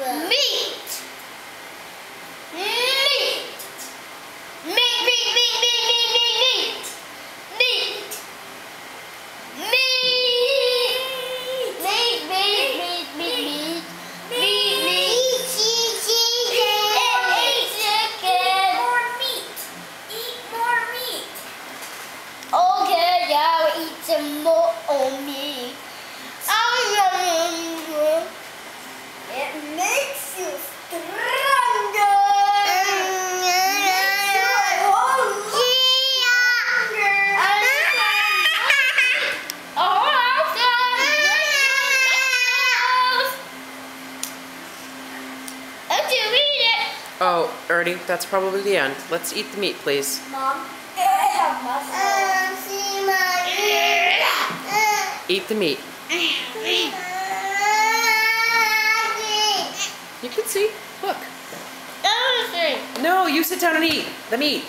Meat. Meat. Meat, meat, meat, meat, meat, meat, meat. Meat. Meat. Meat, meat, meat, meat, meat. Meat, meat. Eat chicken. More meat. Eat more meat. Okay, yeah, we'll eat some more meat. It makes you stronger. Oh, Ernie, that's probably the end. Let's eat the meat, please. Mom, I have muscle. Eat the meat. You can see. Look. No, you sit down and eat the meat.